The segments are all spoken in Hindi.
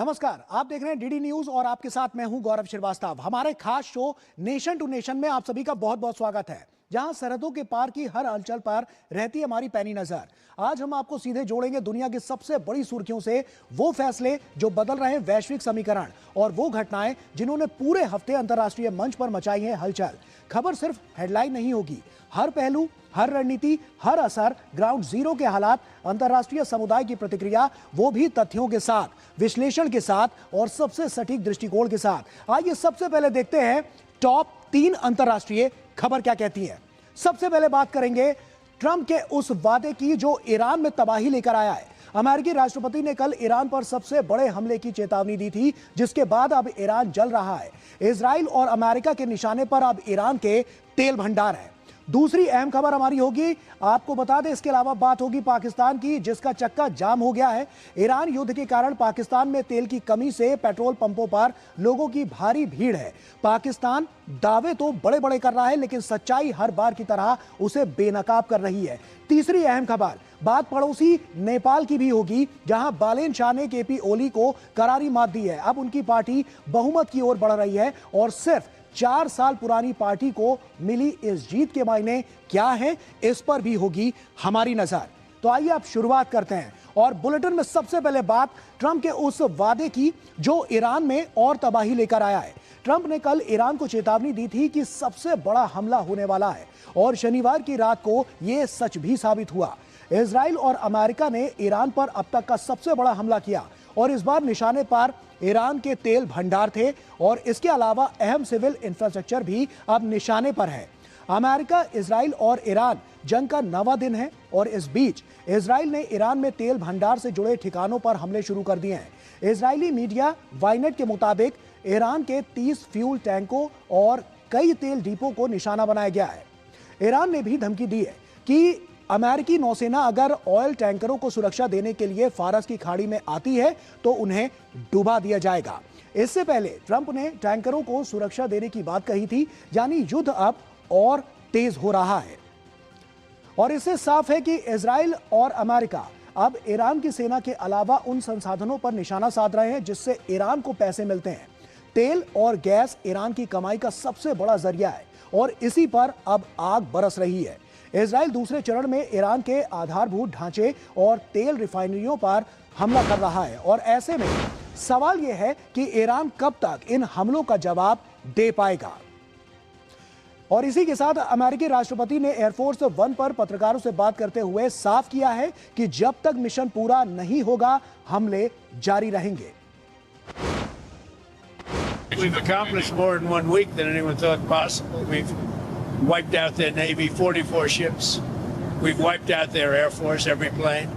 नमस्कार, आप देख रहे हैं डीडी न्यूज और आपके साथ मैं हूं गौरव श्रीवास्तव। हमारे खास शो नेशन टू नेशन में आप सभी का बहुत बहुत स्वागत है, जहां सरहदों के पार की हर हलचल पर रहती है हमारी पैनी नजर। आज हम आपको सीधे जोड़ेंगे दुनिया की सबसे बड़ी सुर्खियों से, वो फैसले जो बदल रहे हैं वैश्विक समीकरण और वो घटनाएं जिन्होंने पूरे हफ्ते अंतर्राष्ट्रीय मंच पर मचाई है हलचल। खबर सिर्फ हेडलाइन नहीं होगी, हर पहलू, हर रणनीति, हर असर, ग्राउंड जीरो के हालात, अंतर्राष्ट्रीय समुदाय की प्रतिक्रिया, वो भी तथ्यों के साथ, विश्लेषण के साथ और सबसे सटीक दृष्टिकोण के साथ। आइए सबसे पहले देखते हैं टॉप 3 अंतर्राष्ट्रीय खबर क्या कहती है। सबसे पहले बात करेंगे ट्रंप के उस वादे की जो ईरान में तबाही लेकर आया है। अमेरिकी राष्ट्रपति ने कल ईरान पर सबसे बड़े हमले की चेतावनी दी थी, जिसके बाद अब ईरान जल रहा है। इजराइल और अमेरिका के निशाने पर अब ईरान के तेल भंडार है। दूसरी अहम खबर हमारी होगी, आपको बता दें, इसके अलावा बात होगी पाकिस्तान की, जिसका चक्का जाम हो गया है। ईरान युद्ध के कारण पाकिस्तान में तेल की कमी से पेट्रोल पंपों पर लोगों की भारी भीड़ है। पाकिस्तान दावे तो बड़े बड़े कर रहा है, लेकिन सच्चाई हर बार की तरह उसे बेनकाब कर रही है। तीसरी अहम खबर, बात पड़ोसी नेपाल की भी होगी, जहां बालेन शाह ने केपी ओली को करारी मात दी है। अब उनकी पार्टी बहुमत की ओर बढ़ रही है और सिर्फ 4 साल पुरानी पार्टी को मिली इस जीत के मायने क्या है, इस पर भी होगी हमारी नजर। तो आइए आप शुरुआत करते हैं और बुलेटिन में सबसे पहले बात ट्रंप के उस वादे की जो ईरान में और तबाही लेकर आया है। ट्रंप ने कल ईरान को चेतावनी दी थी कि सबसे बड़ा हमला होने वाला है और शनिवार की रात को यह सच भी साबित हुआ। इजराइल और अमेरिका ने ईरान पर अब तक का सबसे बड़ा हमला किया और इस बार निशाने पर ईरान के तेल भंडार थे और इसके अलावा अहम सिविल इंफ्रास्ट्रक्चर भी अब निशाने पर है। अमेरिका, इजराइल और ईरान जंग का 9वां दिन है और इस बीच इजराइल ने ईरान में तेल भंडार से जुड़े ठिकानों पर हमले शुरू कर दिए हैं। इजरायली मीडिया वाइनेट के मुताबिक ईरान के 30 फ्यूल टैंकों और कई तेल डिपो को निशाना बनाया गया है। ईरान ने भी धमकी दी है कि अमेरिकी नौसेना अगर ऑयल टैंकरों को सुरक्षा देने के लिए फारस की खाड़ी में आती है तो उन्हें डुबा दिया जाएगा। इससे पहले ट्रंप ने टैंकरों को सुरक्षा देने की बात कही थी, यानी युद्ध अब और तेज हो रहा है। और इससे साफ है कि इजराइल और अमेरिका अब ईरान की सेना के अलावा उन संसाधनों पर निशाना साध रहे हैं जिससे ईरान को पैसे मिलते हैं। तेल और गैस ईरान की कमाई का सबसे बड़ा जरिया है और इसी पर अब आग बरस रही है। इजराइल दूसरे चरण में ईरान के आधारभूत ढांचे और तेल रिफाइनरियों पर हमला कर रहा है और ऐसे में सवाल यह है कि ईरान कब तक इन हमलों का जवाब दे पाएगा। और इसी के साथ अमेरिकी राष्ट्रपति ने एयरफोर्स 1 पर पत्रकारों से बात करते हुए साफ किया है कि जब तक मिशन पूरा नहीं होगा हमले जारी रहेंगे। We've accomplished more in 1 week than anyone thought possible. We've wiped out their Navy, 44 ships. We've wiped out their Air Force, every plane.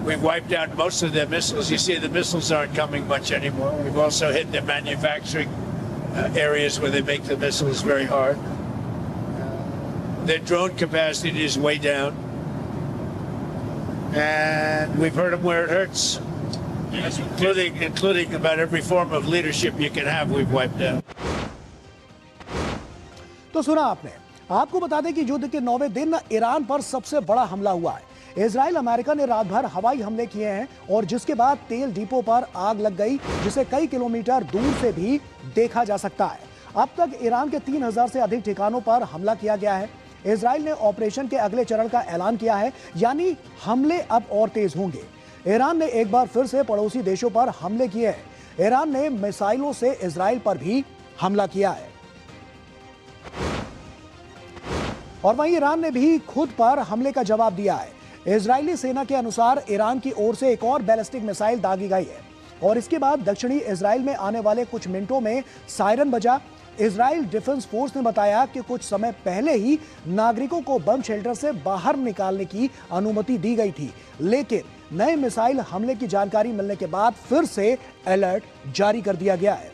We've wiped out most of their missiles. You see, the missiles aren't coming much anymore. We've also hit their manufacturing areas where they make the missiles very hard. Their drone capacity is way down. And we've hurt them where it hurts. Including about every form of leadership you can have, we've wiped out. तो सुना आपने, आपको बता दें कि युद्ध के 9वें दिन ईरान पर सबसे बड़ा हमला हुआ है। इजराइल, अमेरिका ने रात भर हवाई हमले किए हैं और जिसके बाद तेल डिपो पर आग लग गई, जिसे कई किलोमीटर दूर से भी देखा जा सकता है। अब तक ईरान के 3000 से अधिक ठिकानों पर हमला किया गया है। इजराइल ने ऑपरेशन के अगले चरण का ऐलान किया है, यानी हमले अब और तेज होंगे। ईरान ने एक बार फिर से पड़ोसी देशों पर हमले किए हैं। ईरान ने मिसाइलों से इजराइल पर भी हमला किया है और वहीं ईरान ने भी खुद पर हमले का जवाब दिया है। इजरायली सेना के अनुसार ईरान की ओर से एक और बैलिस्टिक मिसाइल दागी गई है और इसके बाद दक्षिणी इजराइल में आने वाले कुछ मिनटों में सायरन बजा। इजराइल डिफेंस फोर्स ने बताया कि कुछ समय पहले ही नागरिकों को बम शेल्टर से बाहर निकालने की अनुमति दी गई थी, लेकिन नए मिसाइल हमले की जानकारी मिलने के बाद फिर से अलर्ट जारी कर दिया गया है।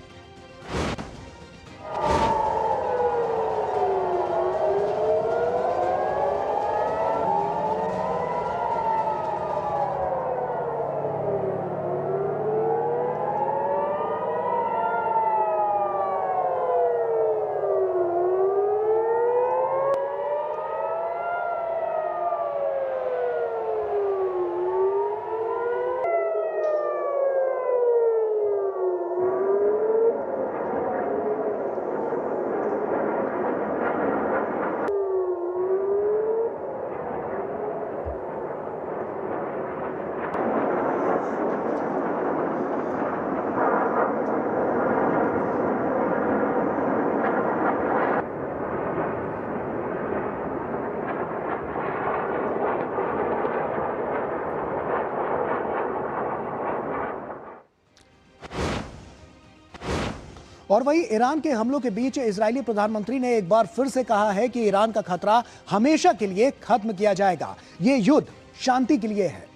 और वहीं ईरान के हमलों के बीच इजरायली प्रधानमंत्री ने एक बार फिर से कहा है कि ईरान का खतरा हमेशा के लिए खत्म किया जाएगा। ये युद्ध शांति के लिए है।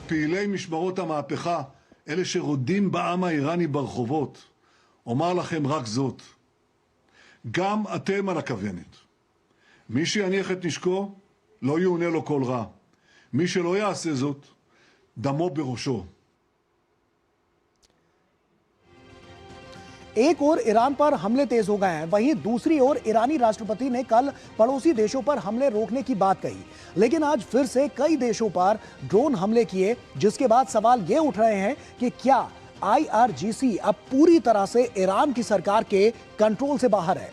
פעילי משמרות המהפכה, אלה שרודים בעם האיראני ברחובות, אומר לכם רק זאת, גם אתם על הכוונת. מי שיניח את נשקו, לא יאונה לו כל רע. מי שלא יעשה זאת, דמו בראשו. एक ओर ईरान पर हमले तेज हो गए हैं, वहीं दूसरी ओर ईरानी राष्ट्रपति ने कल पड़ोसी देशों पर हमले रोकने की बात कही, लेकिन आज फिर से कई देशों पर ड्रोन हमले किए, जिसके बाद सवाल ये उठ रहे हैं कि क्या IRGC अब पूरी तरह से ईरान की सरकार के कंट्रोल से बाहर है।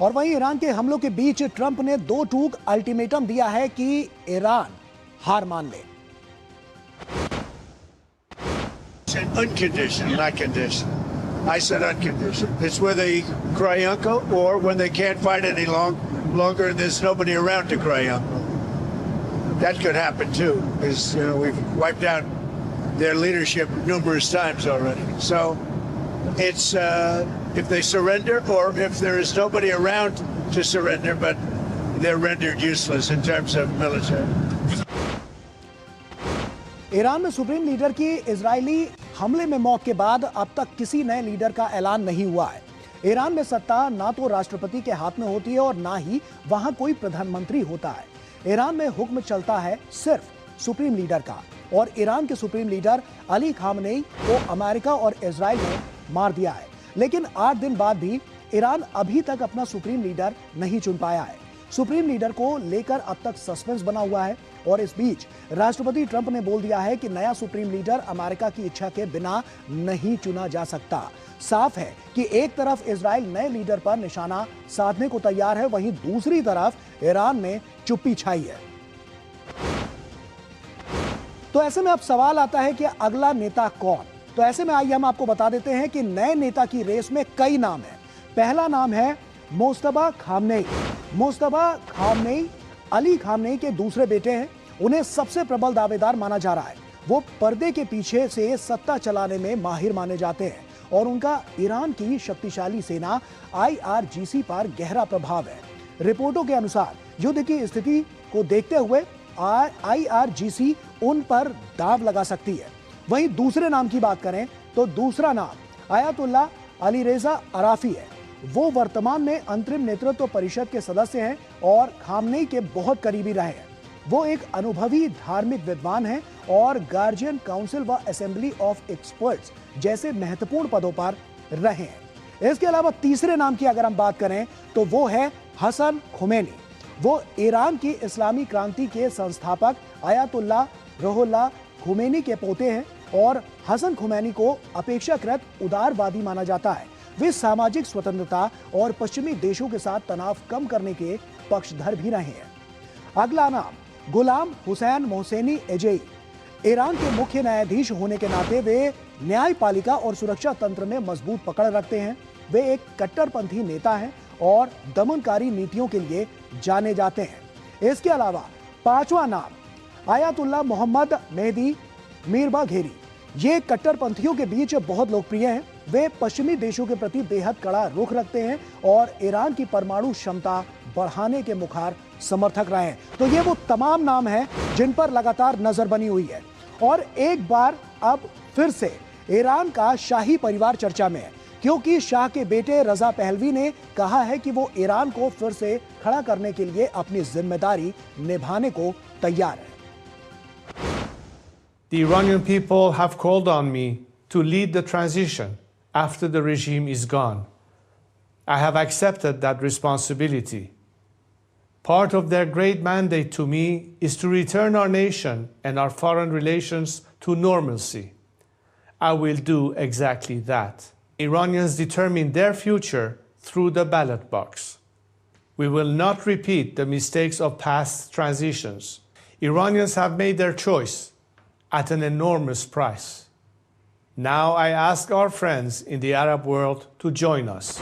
और वहीं ईरान के हमलों के बीच ट्रंप ने दो टूक अल्टीमेटम दिया है कि ईरान हार मान ले। Unconditional, not conditional. I said unconditional. It's where they cry uncle or when they can't fight any longer and there's nobody around to cry uncle. That could happen too, because we've wiped out their leadership numerous times already. So it's if they surrender or if there is nobody around to surrender, but they're rendered useless in terms of military. Iran में सुप्रीम लीडर की इजरायली हमले में मौत के बाद अब तक किसी नए लीडर का ऐलान नहीं हुआ है। ईरान में सत्ता ना तो राष्ट्रपति के हाथ में होती है और ना ही वहां कोई प्रधानमंत्री होता है। ईरान में हुक्म चलता है सिर्फ सुप्रीम लीडर का, और ईरान के सुप्रीम लीडर अली खामनेई को अमेरिका और इजराइल ने मार दिया है, लेकिन 8 दिन बाद भी ईरान अभी तक अपना सुप्रीम लीडर नहीं चुन पाया है। सुप्रीम लीडर को लेकर अब तक सस्पेंस बना हुआ है, और इस बीच राष्ट्रपति ट्रंप ने बोल दिया है कि नया सुप्रीम लीडर अमेरिका की इच्छा के बिना नहीं चुना जा सकता। साफ है कि एक तरफ इजराइल नए लीडर पर निशाना साधने को तैयार है, वहीं दूसरी तरफ ईरान में चुप्पी छाई है। तो ऐसे में अब सवाल आता है कि अगला नेता कौन? तो ऐसे में आइए हम आपको बता देते हैं कि नए नेता की रेस में कई नाम हैं। पहला नाम है Mustafa Khamenei. Mustafa Khamenei Ali Khamenei के दूसरे बेटे हैं। उन्हें सबसे प्रबल दावेदार माना जा रहा है। वो पर्दे के पीछे से सत्ता चलाने में माहिर माने जाते हैं, और उनका ईरान की शक्तिशाली सेना IRGC पर गहरा प्रभाव है। रिपोर्टों के अनुसार युद्ध की स्थिति को देखते हुए IRGC उन पर दांव लगा सकती है। वहीं दूसरे नाम की बात करें तो दूसरा नाम आयतुल्ला अलीरेजा अराफी है। वो वर्तमान में अंतरिम नेतृत्व परिषद के सदस्य हैं और खामनेई के बहुत करीबी रहे हैं। वो एक अनुभवी धार्मिक विद्वान हैं और गार्जियन काउंसिल व असेंबली ऑफ एक्सपर्ट्स जैसे महत्वपूर्ण पदों पर रहे हैं। इसके अलावा तीसरे नाम की अगर हम बात करें तो वो है हसन खुमैनी। वो ईरान की इस्लामी क्रांति के संस्थापक आयतुल्ला रुहुल्लाह खुमैनी के पोते हैं, और हसन खुमैनी को अपेक्षाकृत उदारवादी माना जाता है। वे सामाजिक स्वतंत्रता और पश्चिमी देशों के साथ तनाव कम करने के पक्षधर भी रहे हैं। अगला नाम Ghulam Hossein Mohseni Ejei. Iran के मुख्य न्यायाधीश होने के नाते वे न्यायपालिका और सुरक्षा तंत्र में मजबूत पकड़ रखते हैं। वे एक कट्टरपंथी नेता हैं और दमनकारी नीतियों के लिए जाने जाते हैं। इसके अलावा पांचवा नाम आयतुल्ला मोहम्मद मेहदी मीरबाघेरी। ये कट्टरपंथियों के बीच बहुत लोकप्रिय हैं। वे पश्चिमी देशों के प्रति बेहद कड़ा रुख रखते हैं और ईरान की परमाणु क्षमता बढ़ाने के मुखार समर्थक रहे हैं। तो ये वो तमाम नाम हैं जिन पर लगातार नजर बनी हुई है, और एक बार अब फिर से ईरान का शाही परिवार चर्चा में है, क्योंकि शाह के बेटे रजा पहलवी ने कहा है कि वो ईरान को फिर से खड़ा करने के लिए अपनी जिम्मेदारी निभाने को तैयार है। The Iranian people have called on me to lead the transition after the regime is gone. I have accepted that responsibility. Part of their great mandate to me is to return our nation and our foreign relations to normalcy. I will do exactly that. Iranians determine their future through the ballot box. We will not repeat the mistakes of past transitions. Iranians have made their choice at an enormous price. Now I ask our friends in the Arab world to join us.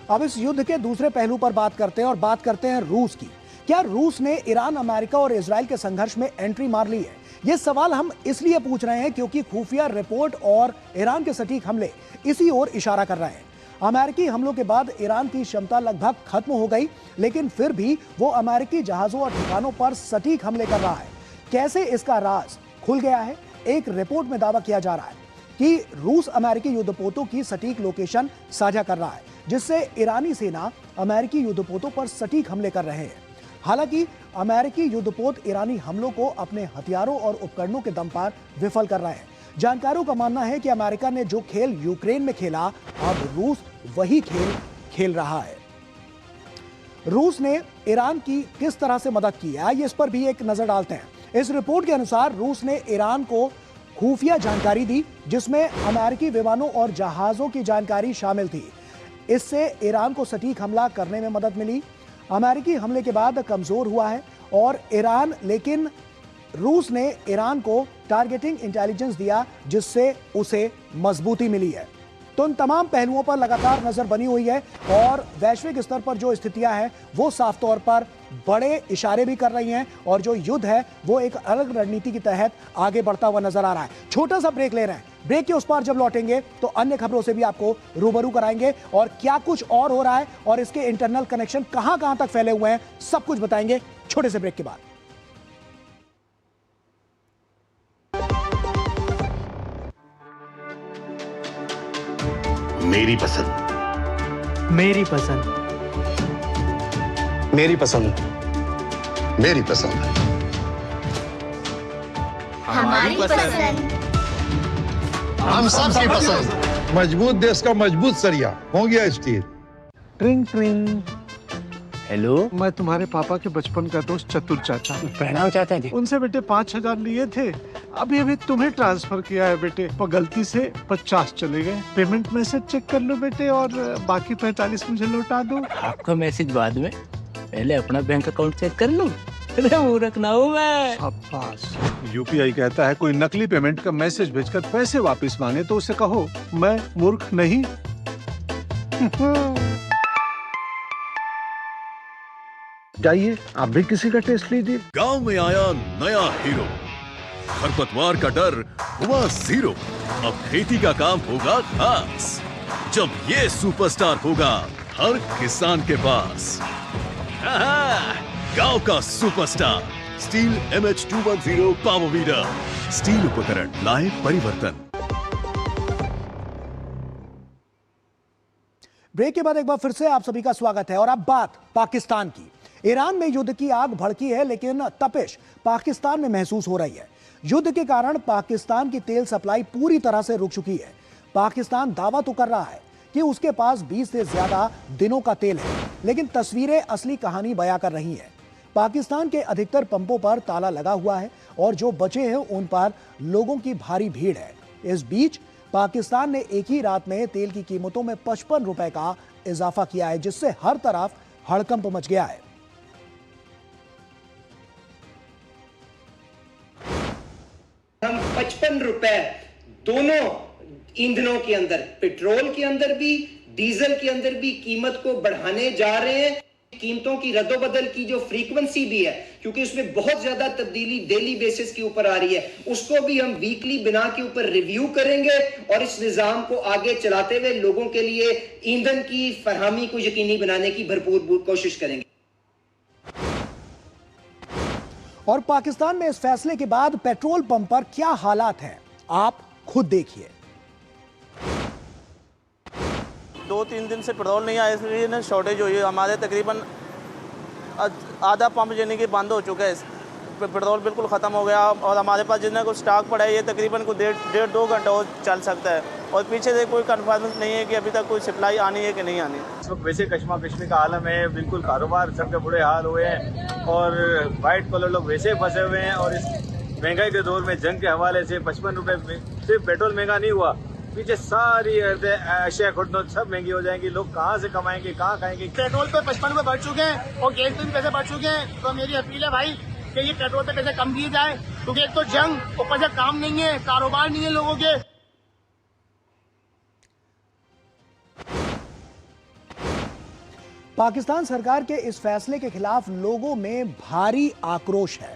अब इस युद्ध के दूसरे पहलू पर बात करते हैं और बात करते हैं रूस की। क्या रूस ने ईरान, अमेरिका और इजराइल के संघर्ष में एंट्री मार ली है? ये सवाल हम इसलिए पूछ रहे हैं क्योंकि खुफिया रिपोर्ट और ईरान के सटीक हमले इसी ओर इशारा कर रहे हैं। अमेरिकी हमलों के बाद ईरान की क्षमता लगभग खत्म हो गई, लेकिन फिर भी वो अमेरिकी जहाजों और ठिकानों पर सटीक हमले कर रहा है। कैसे इसका राज खुल गया है? एक रिपोर्ट में दावा किया जा रहा है कि रूस अमेरिकी युद्धपोतों की सटीक लोकेशन साझा कर रहा है, जिससे ईरानी सेना अमेरिकी युद्धपोतों पर सटीक हमले कर रहे हैं। हालांकि अमेरिकी युद्धपोत ईरानी हमलों को अपने हथियारों और उपकरणों के दम पर विफल कर रहे हैं। जानकारों का मानना है कि अमेरिका ने जो खेल यूक्रेन में खेला, अब रूस वही खेल खेल रहा है। रूस ने ईरान की किस तरह से मदद की है, आइए इस पर भी एक नजर डालते हैं। इस रिपोर्ट के अनुसार रूस ने ईरान को खुफिया जानकारी दी, जिसमें अमेरिकी विमानों और जहाजों की जानकारी शामिल थी। इससे ईरान को सटीक हमला करने में मदद मिली। अमेरिकी हमले के बाद कमजोर हुआ है और ईरान, लेकिन रूस ने ईरान को टारगेटिंग इंटेलिजेंस दिया, जिससे उसे मजबूती मिली है। तो इन तमाम पहलुओं पर लगातार नजर बनी हुई है और वैश्विक स्तर पर जो स्थितियां हैं वो साफ तौर पर बड़े इशारे भी कर रही हैं और जो युद्ध है वो एक अलग रणनीति के तहत आगे बढ़ता हुआ नजर आ रहा है। छोटा सा ब्रेक ले रहे हैं, ब्रेक के उस पार जब लौटेंगे तो अन्य खबरों से भी आपको रूबरू कराएंगे और क्या कुछ और हो रहा है और इसके इंटरनल कनेक्शन कहां कहां तक फैले हुए हैं, सब कुछ बताएंगे छोटे से ब्रेक के बाद। मेरी पसंद, मेरी पसंद, मेरी पसंद, मेरी पसंद, हमारी पसंद, हम सबकी पसंद। मजबूत देश का मजबूत सरिया हो गया स्टील। ट्रिंग ट्रिंग। हेलो, मैं तुम्हारे पापा के बचपन का दोस्त चतुर चाचा। प्रणाम चाचा जी। उनसे बेटे 5,000 लिए थे, अभी अभी तुम्हें ट्रांसफर किया है बेटे, पर गलती से 50 चले गए। पेमेंट मैसेज चेक कर लो बेटे और बाकी 45 मुझे लौटा दो। आपका मैसेज बाद में, पहले अपना बैंक अकाउंट चेक कर लूं। मूर्ख ना हूं मैं। शाबाश। यूपीआई कहता है कोई नकली पेमेंट का मैसेज भेजकर पैसे वापस मांगे तो उसे कहो मैं मूर्ख नहीं। जाइए आप भी किसी का टेस्ट लीजिए। गांव में आया नया हीरो, खरपतवार का डर हुआ जीरो। अब खेती का काम होगा खास, जब ये सुपरस्टार होगा हर किसान के पास। गांव का superstar steel MH210 power weeder. Steel उपकरण लाए परिवर्तन। ब्रेक के बाद एक बार फिर से आप सभी का स्वागत है और अब बात पाकिस्तान की। ईरान में युद्ध की आग भड़की है, लेकिन तपिश पाकिस्तान में महसूस हो रही है। युद्ध के कारण पाकिस्तान की तेल सप्लाई पूरी तरह से रुक चुकी है। पाकिस्तान दावा तो कर रहा है कि उसके पास 20 से ज्यादा दिनों का तेल है, लेकिन तस्वीरें असली कहानी बयां कर रही हैं। पाकिस्तान के अधिकतर पंपों पर ताला लगा हुआ है और जो बचे हैं उन पर लोगों की भारी भीड़ है। इस बीच पाकिस्तान ने एक ही रात में तेल की कीमतों में 55 रुपए का इजाफा किया है, जिससे हर तरफ हड़कंप मच गया है। हम 55 रुपए दोनों ईंधनों के अंदर, पेट्रोल के अंदर भी, डीजल के अंदर भी कीमत को बढ़ाने जा रहे हैं। कीमतों की रद्दोबदल की जो फ्रीक्वेंसी भी है, क्योंकि उसमें बहुत ज्यादा तब्दीली डेली बेसिस के ऊपर आ रही है, उसको भी हम वीकली बिना के ऊपर रिव्यू करेंगे और इस निजाम को आगे चलाते हुए लोगों के लिए ईंधन की फरहमी को यकीनी बनाने की भरपूर कोशिश करेंगे। और पाकिस्तान में इस फैसले के बाद पेट्रोल पंप पर क्या हालात हैं, आप खुद देखिए। 2-3 दिन से पेट्रोल नहीं आया, इसलिए ना शॉर्टेज हुई है। हमारे तकरीबन आधा पंप यानी कि बंद हो चुका है पेट्रोल बिल्कुल ख़त्म हो गया और हमारे पास जितना कुछ स्टॉक पड़ा है ये तकरीबन कुछ डेढ़ 2 घंटा और चल सकता है और पीछे से कोई कन्फर्मेंस नहीं है कि अभी तक कोई सप्लाई आनी है कि नहीं आनी। इस वक्त वैसे कश्मा-कश्मी का आलम है, बिल्कुल कारोबार सबके बुरे हाल हुए हैं और वाइट कॉलर लोग वैसे फंसे हुए हैं। और इस महंगाई के दौर में जंग के हवाले से 55 रुपये सिर्फ पेट्रोल महंगा नहीं हुआ, पीछे सारी अशिया खुदनोद सब महंगी हो जाएंगी। लोग कहाँ से कमाएंगे, कहाँ खाएंगे। पेट्रोल पे 55 रुपये बढ़ चुके हैं और गैस पे भी पैसे बढ़ चुके हैं। तो मेरी अपील है भाई कि ये पेट्रोल पे पैसे कम दिए जाए, क्योंकि एक तो जंग, ऊपर से काम नहीं है, कारोबार नहीं है लोगों के। पाकिस्तान सरकार के इस फैसले के खिलाफ लोगों में भारी आक्रोश है।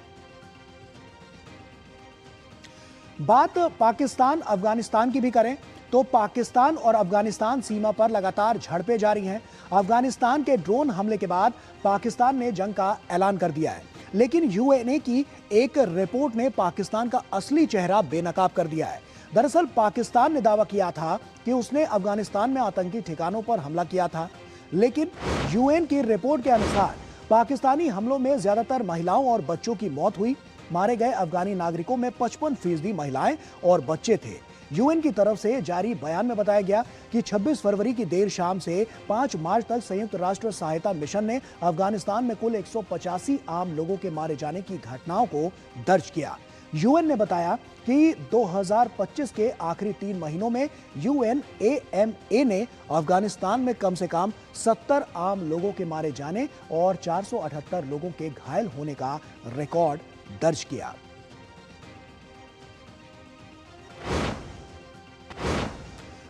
बात पाकिस्तान अफगानिस्तान की भी करें तो पाकिस्तान और अफगानिस्तान सीमा पर लगातार झड़पें जारी हैं। अफगानिस्तान के ड्रोन हमले के बाद पाकिस्तान ने जंग का ऐलान कर दिया है, लेकिन यूएनए की एक रिपोर्ट ने पाकिस्तान का असली चेहरा बेनकाब कर दिया है। दरअसल पाकिस्तान ने दावा किया था कि उसने अफगानिस्तान में आतंकी ठिकानों पर हमला किया था, लेकिन यूएन की रिपोर्ट के अनुसार पाकिस्तानी हमलों में ज्यादातर महिलाओं और बच्चों की मौत हुई। मारे गए अफगानी नागरिकों में 55% महिलाएं और बच्चे थे। यूएन की तरफ से जारी बयान में बताया गया कि 26 फरवरी की देर शाम से 5 मार्च तक संयुक्त राष्ट्र सहायता मिशन ने अफगानिस्तान में कुल 185 आम लोगों के मारे जाने की घटनाओं को दर्ज किया। यूएन ने बताया कि 2025 के आखिरी 3 महीनों में UNAMA ने अफगानिस्तान में कम से कम 70 आम लोगों के मारे जाने और 478 लोगों के घायल होने का रिकॉर्ड दर्ज किया।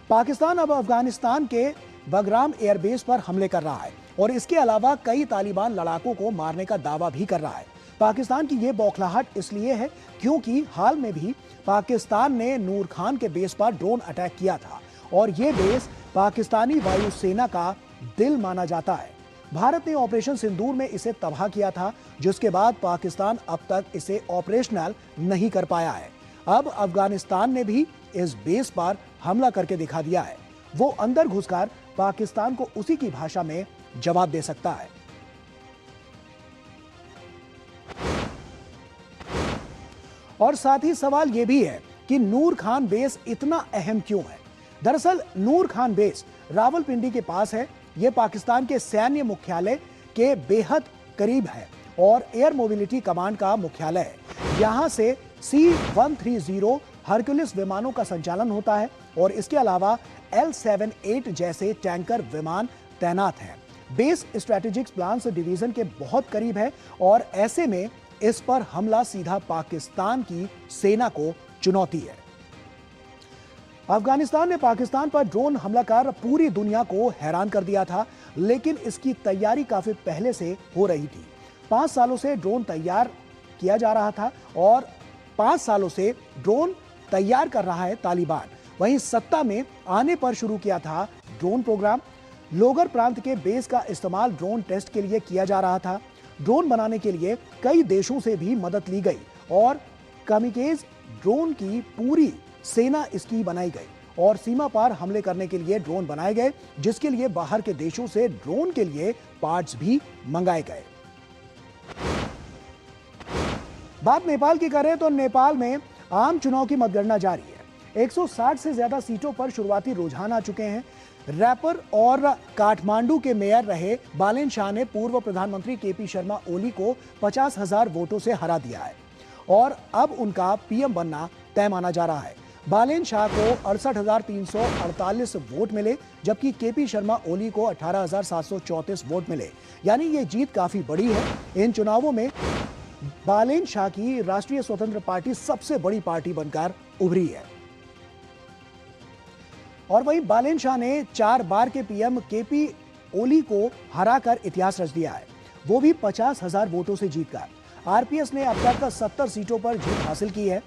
पाकिस्तान अब अफगानिस्तान के बगराम एयरबेस पर हमले कर रहा है और इसके अलावा कई तालिबान लड़ाकों को मारने का दावा भी कर रहा है। पाकिस्तान की यह बौखलाहट इसलिए है क्योंकि हाल में भी पाकिस्तान ने नूर खान के बेस पर ड्रोन अटैक किया था और यह बेस पाकिस्तानी वायुसेना का दिल माना जाता है। भारत ने ऑपरेशन सिंदूर में इसे तबाह किया था, जिसके बाद पाकिस्तान अब तक इसे ऑपरेशनल नहीं कर पाया है। अब अफगानिस्तान ने भी इस बेस पर हमला करके दिखा दिया है। वो अंदर घुसकर पाकिस्तान को उसी की भाषा में जवाब दे सकता है। और साथ ही सवाल यह भी है कि नूर खान बेस इतना अहम क्यों है। दरअसल नूर खान बेस रावलपिंडी के पास है। यह पाकिस्तान के सैन्य मुख्यालय के बेहद करीब है और एयर मोबिलिटी कमांड का मुख्यालय है। यहां से C-130 हरक्यूलिस विमानों का संचालन होता है और इसके अलावा L-78 जैसे टैंकर विमान तैनात हैं। बेस स्ट्रेटेजिक प्लान्स डिवीजन के बहुत करीब है और ऐसे में इस पर हमला सीधा पाकिस्तान की सेना को चुनौती है। अफगानिस्तान ने पाकिस्तान पर ड्रोन हमला कर पूरी दुनिया को हैरान कर दिया था, लेकिन इसकी तैयारी काफी पहले से हो रही थी। 5 सालों से ड्रोन तैयार किया जा रहा था और 5 सालों से ड्रोन तैयार कर रहा है तालिबान। वहीं सत्ता में आने पर शुरू किया था ड्रोन प्रोग्राम। लोगर प्रांत के बेस का इस्तेमाल ड्रोन टेस्ट के लिए किया जा रहा था। ड्रोन बनाने के लिए कई देशों से भी मदद ली गई और कामिकेज ड्रोन की पूरी सेना इसकी बनाई गई और सीमा पार हमले करने के लिए ड्रोन बनाए गए, जिसके लिए बाहर के देशों से ड्रोन के लिए पार्ट्स भी मंगाए गए। बात नेपाल की करें तो नेपाल में आम चुनाव की मतगणना जारी है। 160 से ज्यादा सीटों पर शुरुआती रुझान आ चुके हैं। रैपर और काठमांडू के मेयर रहे बालेन शाह ने पूर्व प्रधानमंत्री केपी शर्मा ओली को 50,000 वोटों से हरा दिया है और अब उनका पीएम बनना तय माना जा रहा है। बालेन शाह को 68,348 वोट मिले, जबकि केपी शर्मा ओली को 18,734 वोट मिले, यानी ये जीत काफी बड़ी है। इन चुनावों में बालेन शाह की राष्ट्रीय स्वतंत्र पार्टी सबसे बड़ी पार्टी बनकर उभरी है और वहीं बालेन शाह ने 4 बार के पीएम केपी ओली को हराकर इतिहास रच दिया है, वो भी 50,000 वोटों से जीतकर। आरपीएस ने अब तक 70 सीटों पर जीत हासिल की है।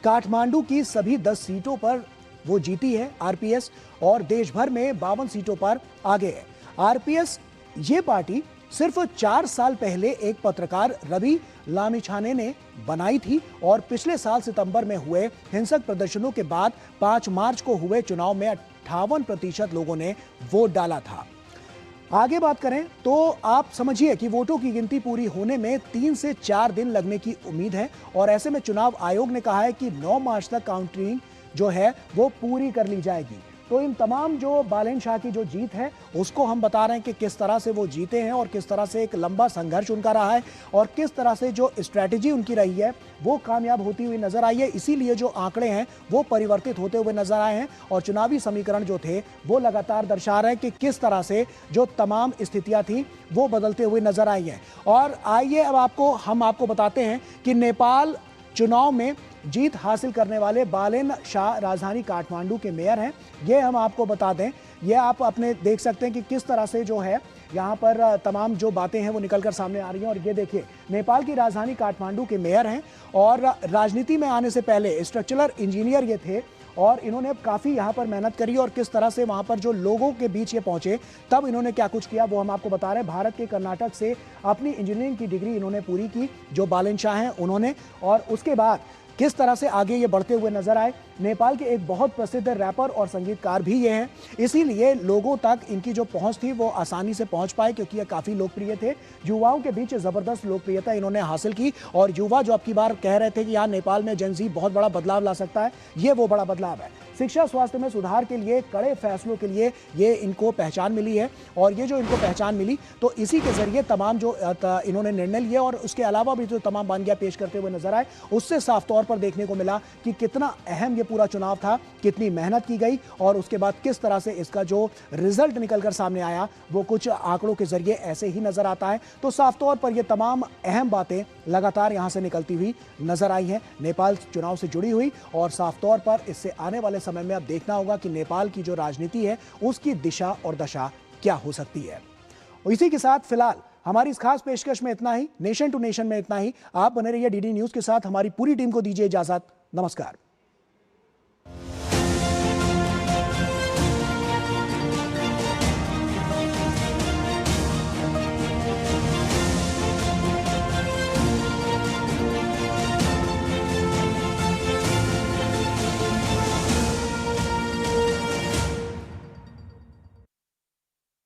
काठमांडू की सभी 10 सीटों पर वो जीती है आरपीएस और देश भर में 52 सीटों पर आगे है। आरपीएस ये पार्टी सिर्फ 4 साल पहले एक पत्रकार रवि लामिछाने ने बनाई थी और पिछले साल सितंबर में हुए हिंसक प्रदर्शनों के बाद 5 मार्च को हुए चुनाव में 58% लोगों ने वोट डाला था। आगे बात करें तो आप समझिए कि वोटों की गिनती पूरी होने में 3 से 4 दिन लगने की उम्मीद है और ऐसे में चुनाव आयोग ने कहा है कि 9 मार्च तक काउंटिंग जो है वो पूरी कर ली जाएगी। तो इन तमाम जो बालेन शाह की जो जीत है उसको हम बता रहे हैं कि किस तरह से वो जीते हैं और किस तरह से एक लंबा संघर्ष उनका रहा है और किस तरह से जो स्ट्रैटेजी उनकी रही है वो कामयाब होती हुई नजर आई है। इसीलिए जो आंकड़े हैं वो परिवर्तित होते हुए नजर आए हैं और चुनावी समीकरण जो थे वो लगातार दर्शा रहे हैं कि किस तरह से जो तमाम स्थितियां थी वो बदलते हुए नजर आई हैं। और आइए अब हम आपको बताते हैं कि नेपाल चुनाव में जीत हासिल करने वाले बालेन शाह राजधानी काठमांडू के मेयर हैं। ये हम आपको बता दें, ये आप अपने देख सकते हैं कि किस तरह से जो है यहाँ पर तमाम जो बातें हैं वो निकलकर सामने आ रही हैं। और ये देखिए, नेपाल की राजधानी काठमांडू के मेयर हैं और राजनीति में आने से पहले स्ट्रक्चरल इंजीनियर ये थे और इन्होंने काफ़ी यहाँ पर मेहनत करी और किस तरह से वहाँ पर जो लोगों के बीच ये पहुँचे तब इन्होंने क्या कुछ किया वो हम आपको बता रहे हैं। भारत के कर्नाटक से अपनी इंजीनियरिंग की डिग्री इन्होंने पूरी की, जो बालेन शाह हैं उन्होंने, और उसके बाद किस तरह से आगे ये बढ़ते हुए नजर आए। नेपाल के एक बहुत प्रसिद्ध रैपर और संगीतकार भी ये हैं, इसीलिए लोगों तक इनकी जो पहुंच थी वो आसानी से पहुंच पाए क्योंकि ये काफ़ी लोकप्रिय थे। युवाओं के बीच ज़बरदस्त लोकप्रियता इन्होंने हासिल की और युवा जो अब की बार कह रहे थे कि यहाँ नेपाल में जेन ज़ी बहुत बड़ा बदलाव ला सकता है, ये वो बड़ा बदलाव है। शिक्षा स्वास्थ्य में सुधार के लिए, कड़े फैसलों के लिए ये इनको पहचान मिली है और ये जो इनको पहचान मिली तो इसी के जरिए तमाम जो इन्होंने निर्णय लिए और उसके अलावा भी जो तमाम बानगियाँ पेश करते हुए नजर आए उससे साफ तौर पर देखने को मिला कि कितना अहम ये पूरा चुनाव था, कितनी मेहनत की गई और उसके बाद किस तरह से इसका जो रिजल्ट निकलकर सामने आया वो कुछ आंकड़ों के जरिए ऐसे ही नजर आता है। तो साफ तौर पर ये तमाम अहम बातें लगातार यहां से निकलती हुई नजर आई हैं नेपाल चुनाव से जुड़ी हुई और साफ तौर पर इससे आने वाले समय में अब देखना होगा कि नेपाल की जो राजनीति है उसकी दिशा और दशा क्या हो सकती है। इसी के साथ फिलहाल हमारी इस खास पेशकश में इतना ही, नेशन टू नेशन में इतना ही। आप बने रहिए डीडी न्यूज के साथ। हमारी पूरी टीम को दीजिए इजाजत। नमस्कार।